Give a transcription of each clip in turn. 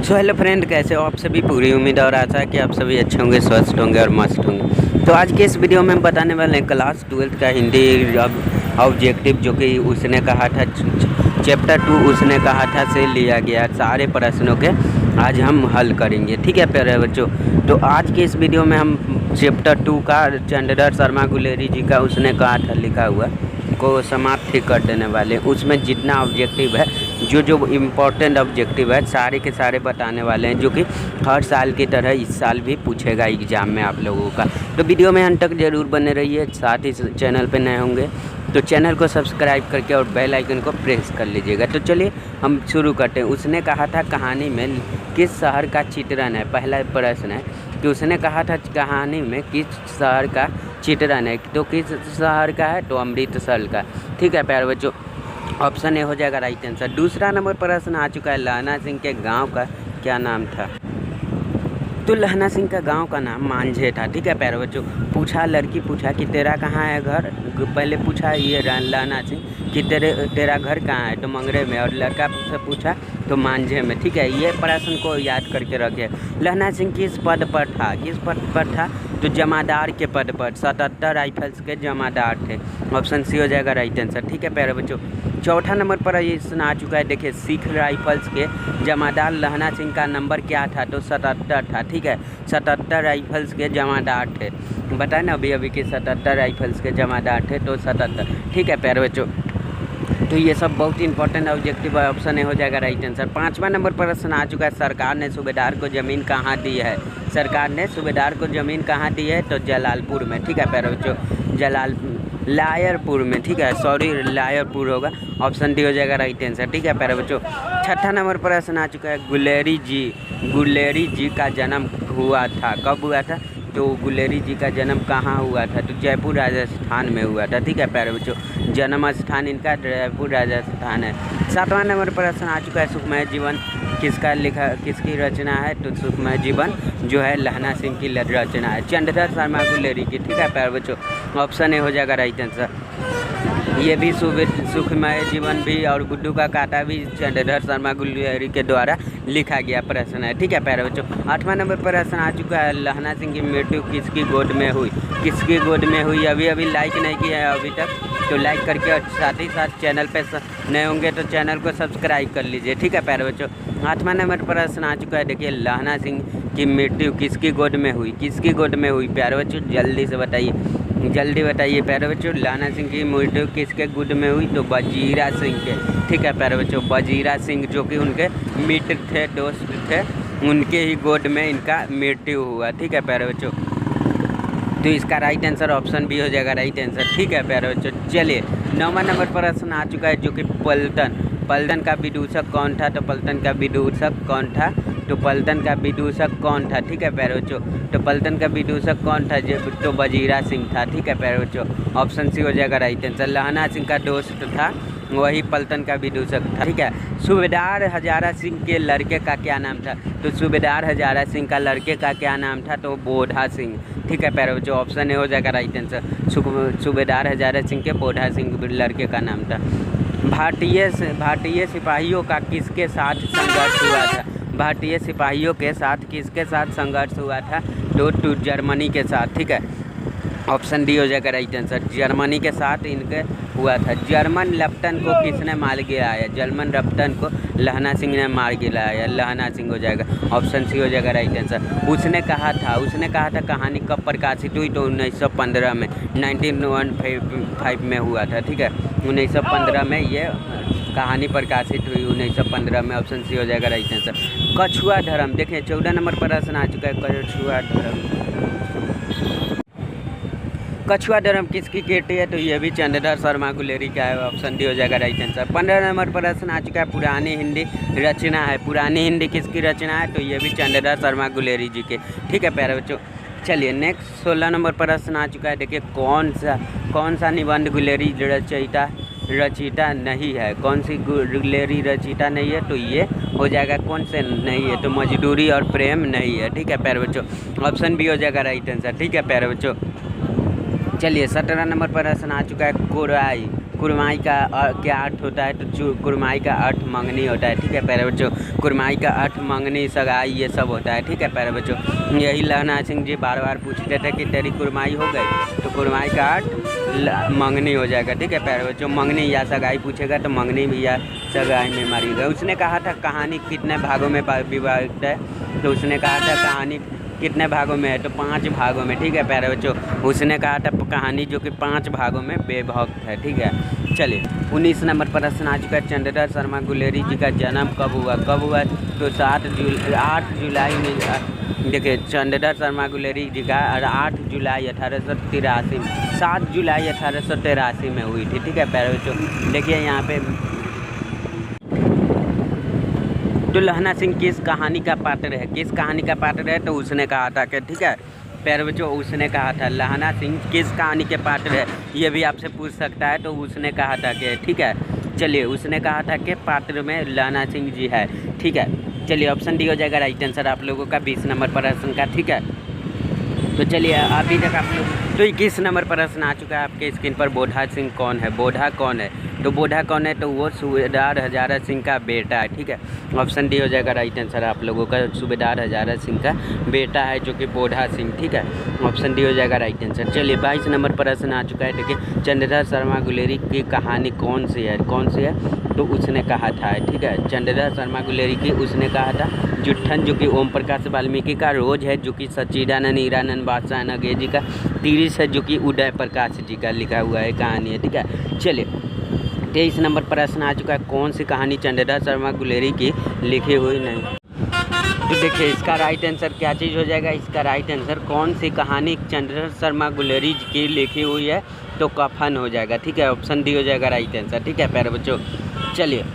So hello friend, कैसे हो आप सभी। पूरी उम्मीद और आशा है कि आप सभी अच्छे होंगे, स्वस्थ होंगे और मस्त होंगे। तो आज के इस वीडियो में हम बताने वाले हैं क्लास 12 का हिंदी ऑब्जेक्टिव, जो कि उसने कहा था चैप्टर 2 उसने कहा था से लिया गया सारे प्रश्नों के आज हम हल करेंगे। ठीक है प्यारे बच्चों, तो आज के इस वीडियो में हम चैप्टर 2 का चंद्रधर शर्मा गुलेरी जी का उसने कहा था लिखा हुआ को समाप्त ही कर देने वाले। उसमें जितना ऑब्जेक्टिव है, जो इम्पोर्टेंट ऑब्जेक्टिव है, सारे के सारे बताने वाले हैं, जो कि हर साल की तरह इस साल भी पूछेगा एग्ज़ाम में आप लोगों का। तो वीडियो में अंत तक जरूर बने रहिए। साथ ही चैनल पे नए होंगे तो चैनल को सब्सक्राइब करके और बेल आइकन को प्रेस कर लीजिएगा। तो चलिए हम शुरू करते हैं। उसने कहा था कहानी में किस शहर का चित्रण है। पहला प्रश्न है कि उसने कहा था कहानी में किस शहर का चित्रण है, तो किस शहर का है, तो अमृतसर का। ठीक है प्यारे बच्चों, ऑप्शन ए हो जाएगा राइट आंसर। दूसरा नंबर प्रश्न आ चुका है, लहना सिंह के गांव का क्या नाम था। तो लहना सिंह का गांव का नाम मांझे था। ठीक है प्यारे बच्चों, लड़की पूछा कि तेरा कहाँ है घर। पहले पूछा ये लहना सिंह कि तेरा घर कहाँ है, तो मंगरे में। और लड़का से पूछा तो मांझे में। ठीक है, ये प्रश्न को याद करके रखे। लहना सिंह किस पद पर था, किस पद पर था, तो जमादार के पद पर। 77 राइफल्स के जमादार थे। ऑप्शन सी हो जाएगा राइट आंसर। ठीक है प्यारे बच्चों, चौथा नंबर पर ये सुना चुका है। देखिए, सिख राइफल्स के जमादार लहना सिंह का नंबर क्या था, तो 77 था। ठीक है, 77 राइफल्स के जमादार थे। बताए ना अभी कि 77 राइफल्स के जमादार थे, तो 77। ठीक है प्यारे बच्चों, तो ये सब बहुत इंपॉर्टेंट ऑब्जेक्टिव है। ऑप्शन ए हो जाएगा राइट आंसर। पाँचवा नंबर प्रश्न आ चुका है, सरकार ने सूबेदार को ज़मीन कहाँ दी है। सरकार ने सूबेदार को ज़मीन कहाँ दी है, तो जलालपुर में। ठीक है प्यारे बच्चों, लायरपुर में। ठीक है, सॉरी लायरपुर होगा। ऑप्शन डी हो जाएगा राइट आंसर। ठीक है प्यारे बच्चों, छठा नंबर प्रश्न आ चुका है, गुलेरी जी का जन्म हुआ था, कब हुआ था, तो गुलेरी जी का जन्म कहाँ हुआ था, तो जयपुर राजस्थान में हुआ था। ठीक है प्यारे बच्चों, जन्म स्थान इनका जयपुर राजस्थान है। सातवां नंबर प्रश्न आ चुका है, सुखमय जीवन किसकी रचना है, तो सुखमय जीवन जो है लहना सिंह की रचना है, चंद्रधर शर्मा गुलेरी की। ठीक है प्यारे बच्चों, ऑप्शन ए हो जाएगा राइट आंसर। ये भी सुखमय जीवन भी और गुड्डू का काटा भी चंद्रधर शर्मा गुलेरी के द्वारा लिखा गया प्रश्न है। ठीक है प्यारे बच्चों, आठवां नंबर प्रश्न आ चुका है, लहना सिंह की मृत्यु किसकी गोद में हुई, किसकी गोद में हुई। अभी लाइक नहीं किया है अभी तक, तो लाइक करके और साथ ही साथ चैनल पे नए होंगे तो चैनल को सब्सक्राइब कर लीजिए। ठीक है प्यारे बच्चों, आठवां नंबर प्रश्न आ चुका है। देखिए, लहना सिंह की मृत्यु किसकी गोद में हुई, किसकी गोद में हुई प्यारे बच्चों, जल्दी से बताइए, जल्दी बताइए प्यारे बच्चों। लहना सिंह की मृत्यु किसके गोद में हुई, तो वजीरा सिंह के। ठीक है प्यारे बच्चों, वजीरा सिंह जो कि उनके मित्र थे, दोस्त थे, उनके ही गोद में इनका मृत्यु हुआ। ठीक है प्यारे बच्चों, तो इसका राइट आंसर ऑप्शन बी हो जाएगा राइट आंसर। ठीक है प्यारे बच्चों, चलिए नौवां नंबर प्रश्न आ चुका है, जो कि पलटन का विदूषक कौन था, तो पलटन का विदूषक कौन था, तो पलटन का विदूषक कौन था। ठीक है प्यारे बच्चों, तो पलटन का विदूषक कौन था, तो वजीरा सिंह था। ठीक है प्यारे बच्चों, ऑप्शन सी हो जाएगा राइट आंसर। लहना सिंह का दोस्त था, वही पलटन का विदूषक था। ठीक है, सूबेदार हजारा सिंह के लड़के का क्या नाम था, तो सूबेदार हजारा सिंह का लड़के का क्या नाम था, तो बोधा सिंह। ठीक है प्यारे बच्चों, ऑप्शन ए हो जाएगा राइट आंसर। सूबेदार हजारा सिंह के बोधा सिंह लड़के का नाम था। भारतीय सिपाहियों का किसके साथ संघर्ष हुआ था, भारतीय सिपाहियों के साथ किसके साथ संघर्ष हुआ था, तो जर्मनी के साथ। ठीक है, ऑप्शन डी हो जाएगा राइट आंसर, जर्मनी के साथ इनके हुआ था। जर्मन लेफ्टिनेंट को किसने मार गिराया, जर्मन लेफ्टिनेंट को लहना सिंह ने मार गिराया, लहना सिंह हो जाएगा। ऑप्शन सी हो जाएगा राइट आंसर। उसने कहा था कहानी कब प्रकाशित हुई, तो 1915 में, 1915 में हुआ था। ठीक है, 1915 में ये कहानी प्रकाशित हुई, 1915 में। ऑप्शन सी हो जाएगा राइट आंसर। कछुआ धर्म, देखिए 14 नंबर प्रश्न आ चुका है, कछुआ धर्म किसकी कृति है, तो ये भी चंद्रधर शर्मा गुलेरी का है। ऑप्शन डी हो जाएगा राइट आंसर। 15 नंबर प्रश्न आ चुका है, पुरानी हिंदी रचना है, पुरानी हिंदी किसकी रचना है, तो ये भी चंद्रधर शर्मा गुलेरी जी के। ठीक है प्यारे बच्चों, चलिए नेक्स्ट 16 नंबर प्रश्न आ चुका है। देखिए, कौन सा निबंध गुलेरी रचयिता नहीं है, कौन सी गुलेरी रचयिता नहीं है, तो ये हो जाएगा कौन से नहीं है, तो मजदूरी और प्रेम नहीं है। ठीक है प्यारे बच्चों, ऑप्शन बी हो जाएगा राइट आंसर। ठीक है प्यारे बच्चों, चलिए 17 नंबर प्रश्न आ चुका है, कुरमाई का क्या अर्थ होता है, तो कुरमाई का अर्थ मंगनी होता है। ठीक है प्यारे बच्चों, कुरमाई का अर्थ मंगनी, सगाई, ये सब होता है। ठीक है प्यारे बच्चों, यही लहना सिंह जी बार बार पूछते थे कि तेरी कुरमाई हो गई, तो कुरमाई का अर्थ मंगनी हो जाएगा। ठीक है प्यारे बच्चों, मंगनी या सगाई पूछेगा तो मंगनी भी या सगाई में मारी गई। उसने कहा था कहानी कितने भागों में विभाजित है, तो उसने कहा था कहानी कितने भागों में है, तो 5 भागों में। ठीक है प्यारे बच्चों, उसने कहा था कहानी जो कि 5 भागों में विभक्त है। ठीक है, चलिए 19 नंबर प्रश्न आ चुका है। चंद्रधर शर्मा गुलेरी जी का जन्म कब हुआ? तो 8 जुलाई में। देखिए चंद्रधर शर्मा गुलेरी जी का 8 जुलाई 1883 में 7 जुलाई 1883 में हुई थी। ठीक है प्यारे बच्चों, देखिए यहाँ पे तो लहना सिंह किस कहानी का पात्र है? किस कहानी का पात्र है, तो उसने कहा था कि ठीक है प्यारे बच्चों, उसने कहा था लहना सिंह किस कहानी के पात्र है, ये भी आपसे पूछ सकता है। तो उसने कहा था कि ठीक है, चलिए उसने कहा था कि पात्र में लहना सिंह जी है। ठीक है, चलिए ऑप्शन डी हो जाएगा राइट आंसर आप लोगों का 20 नंबर प्रश्न का। ठीक है, तो चलिए अभी तक आप लोग तो 21 नंबर प्रश्न आ चुका है आपके स्क्रीन पर। बोधा सिंह कौन है? बोधा कौन है? तो बोधा कौन है, तो वो सूबेदार हजारा सिंह का बेटा है। ठीक है, ऑप्शन डी हो जाएगा राइट आंसर आप लोगों का। सूबेदार हजारा सिंह का बेटा है जो कि बोधा सिंह। ठीक है, ऑप्शन डी हो जाएगा राइट आंसर। चलिए 22 नंबर प्रश्न आ चुका है। देखिए चंद्रधर शर्मा गुलेरी की कहानी कौन सी है? कौन सी है, तो उसने कहा था। ठीक है, चंद्रधर शर्मा गुलेरी की उसने कहा था जुट्ठन, जो कि ओम प्रकाश वाल्मीकि का। रोज है जो कि सच्चिदानंद हीरानंद बादशाह नगे जी का। तीरिस है जो कि उदय प्रकाश जी का लिखा हुआ है कहानी है। ठीक है, चलिए 23 नंबर प्रश्न आ चुका है। कौन सी कहानी चंद्रधर शर्मा गुलेरी की लिखी हुई नहीं? तो देखिए इसका राइट आंसर क्या चीज़ हो जाएगा? इसका राइट आंसर कौन सी कहानी चंद्रधर शर्मा गुलेरी की लिखी हुई है, तो कफन हो जाएगा। ठीक है, ऑप्शन डी हो जाएगा राइट आंसर। ठीक है प्यारे बच्चों, चलिए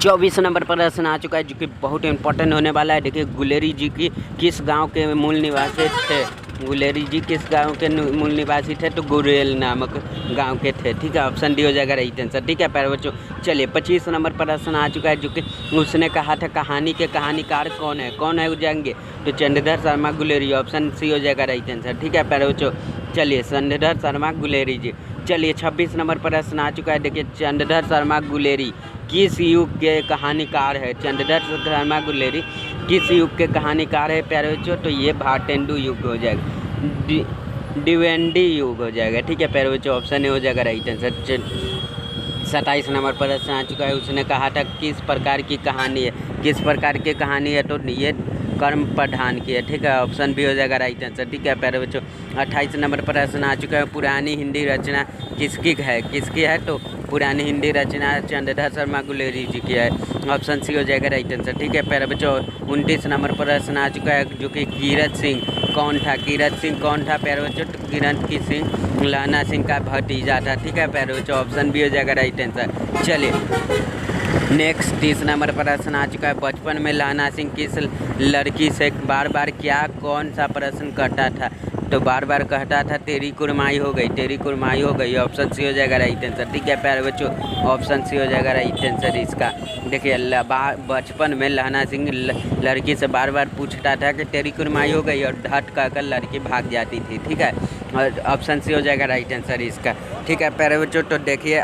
24 नंबर प्रश्न आ चुका है जो कि बहुत इंपॉर्टेंट होने वाला है। देखिए गुलेरी जी की किस गांव के मूल निवासी थे? गुलेरी जी किस गांव के मूल निवासी थे? तो गुरेल नामक गांव के थे। ठीक है, ऑप्शन डी हो जाएगा राइट आंसर। ठीक है प्यारे बच्चों, चलिए 25 नंबर प्रश्न आ चुका है जो कि उसने कहा था कहानी के कहानीकार कौन है? कौन है जाएंगे? तो चंद्रधर शर्मा गुलेरी, ऑप्शन सी हो जाएगा राइट आंसर। ठीक है प्यारे बच्चों, चलिए चंद्रधर शर्मा गुलेरी जी। चलिए 26 नंबर प्रश्न आ चुका है। देखिए चंद्रधर शर्मा गुलेरी किस युग के कहानीकार है? चंद्रधर शर्मा गुलेरी किस युग के कहानीकार है प्यारे बच्चों? तो ये भारतेंदु युग हो जाएगा, डिवेंडी युग हो जाएगा। ठीक है प्यारे बच्चों, ऑप्शन ए हो जाएगा राइट आंसर। 27 नंबर प्रश्न आ चुका है। उसने कहा था किस प्रकार की कहानी है? किस प्रकार की कहानी है, तो ये कर्म प्रधान की है। ठीक है, ऑप्शन बी हो जाएगा राइट आंसर। ठीक है प्यारे बच्चों, 28 नंबर प्रश्न आ चुका है। पुरानी हिंदी रचना किसकी है? किसकी है, तो पुरानी हिंदी रचना चंद्रधर शर्मा गुलेरी जी की है। ऑप्शन सी हो जाएगा राइट आंसर। ठीक है प्यारे बच्चों, 29 नंबर प्रश्न आ चुका है जो कि कीरत सिंह कौन था? कीरत सिंह कौन था प्यारे बच्चों? तो कीरत की सिंह लहना सिंह का भतीजा था। ठीक है प्यारे बच्चों, ऑप्शन बी हो जाएगा राइट आंसर। चलिए नेक्स्ट 30 नंबर प्रश्न आ चुका है। बचपन में लहना सिंह किस लड़की से बार बार क्या कौन सा प्रश्न करता था? तो बार बार कहता था तेरी कुरमाई हो गई, तेरी कुरमाई हो गई। ऑप्शन सी हो जाएगा राइट आंसर। ठीक है प्यारे बच्चों, ऑप्शन सी हो जाएगा राइट आंसर इसका। देखिए बचपन में लहना सिंह लड़की से बार बार पूछता था कि तेरी कुरमाई हो गई, और ढट कहकर लड़की भाग जाती थी। ठीक है, और ऑप्शन सी हो जाएगा राइट आंसर इसका। ठीक है प्यारे बच्चों, तो देखिए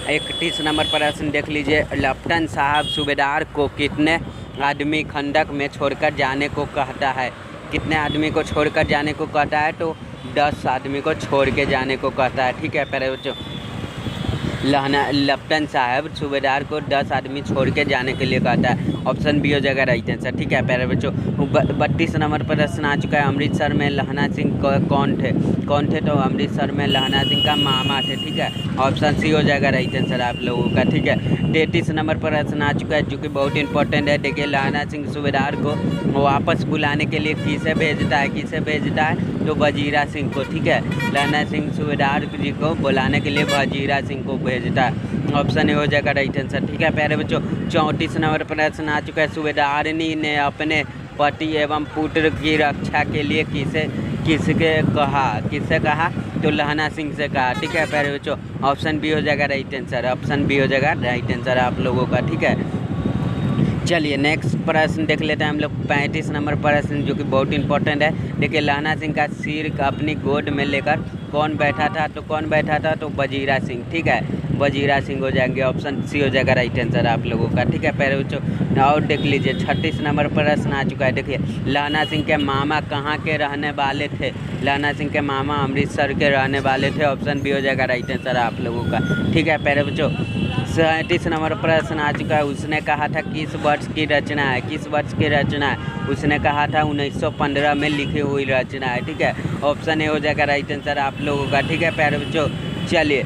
31 नंबर प्रश्न देख लीजिए। लेफ्टिनेंट साहब सूबेदार को कितने आदमी खंडक में छोड़कर जाने को कहता है? कितने आदमी को छोड़कर जाने को कहता है? तो 10 आदमी को छोड़ के जाने को कहता है। ठीक है प्यारे बच्चों, लेफ्टिनेंट साहब सूबेदार को 10 आदमी छोड़ के जाने के लिए कहता है। ऑप्शन बी हो जाएगा राइट आंसर। ठीक है प्यारे बच्चों, 32 नंबर प्रश्न आ चुका है। अमृतसर में लहना सिंह कौन थे? कौन थे, तो अमृतसर में लहना सिंह का मामा थे। ठीक है, ऑप्शन सी हो जाएगा राइट आंसर आप लोगों का। ठीक है, 33 नंबर प्रश्न आ चुका है जो कि बहुत इंपॉर्टेंट है। देखिए लहना सिंह सूबेदार को वापस बुलाने के लिए किसे भेजता है? किसे भेजता है, तो वजीरा सिंह को। ठीक है, लहना सिंह सूबेदार जी को बुलाने के लिए वजीरा सिंह को भेजता है। ऑप्शन ए हो जाएगा राइट आंसर। ठीक है प्यारे बच्चों, 34 नंबर प्रश्न आ चुका है। सूबेदारनी ने अपने पति एवं पुत्र की रक्षा के लिए किससे कहा? तो लहना सिंह से कहा। ठीक है प्यारे बच्चों, ऑप्शन बी हो जाएगा राइट आंसर। ऑप्शन बी हो जाएगा राइट आंसर आप लोगों का। ठीक है, चलिए नेक्स्ट प्रश्न देख लेते हैं हम लोग। 35 नंबर प्रश्न जो कि बहुत इंपॉर्टेंट है। देखिए, लहना सिंह का सिर अपनी गोद में लेकर कौन बैठा था? तो कौन बैठा था? तो वजीरा सिंह। ठीक है, वजीरा सिंह हो जाएंगे, ऑप्शन सी हो जाएगा राइट आंसर आप लोगों का। ठीक है, पहले बच्चों और देख लीजिए 36 नंबर प्रश्न आ चुका है। देखिए, लहना सिंह के मामा कहाँ के रहने वाले थे? लहना सिंह के मामा अमृतसर के रहने वाले थे, ऑप्शन बी हो जाएगा राइट आंसर आप लोगों का। ठीक है, पहले बच्चों 37 नंबर प्रश्न आ चुका है। उसने कहा था किस वर्ष की रचना है? किस वर्ष की रचना है? उसने कहा था 1915 में लिखी हुई रचना है। ठीक है, ऑप्शन ए हो जाएगा राइट आंसर आप लोगों का। ठीक है प्यारे बच्चों, चलिए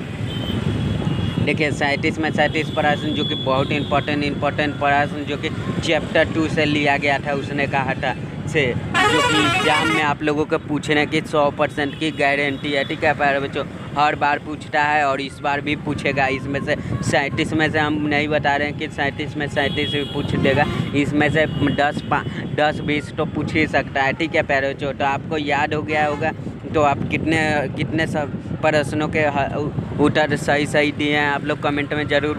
देखिए 37 प्रश्न जो कि बहुत इंपॉर्टेंट प्रश्न जो कि चैप्टर 2 से लिया गया था। उसने कहा था से जो कि एग्जाम में आप लोगों को पूछने की 100% की गारंटी है। ठीक है प्यारे बच्चों, हर बार पूछता है और इस बार भी पूछेगा। इसमें से 37 में से हम नहीं बता रहे हैं कि 37 में 37 भी पूछ देगा, इसमें से 10-20 तो पूछ ही सकता है। ठीक है प्यारे बच्चों, तो आपको याद हो गया होगा तो आप कितने सब प्रश्नों के उत्तर सही दिए हैं आप लोग कमेंट में ज़रूर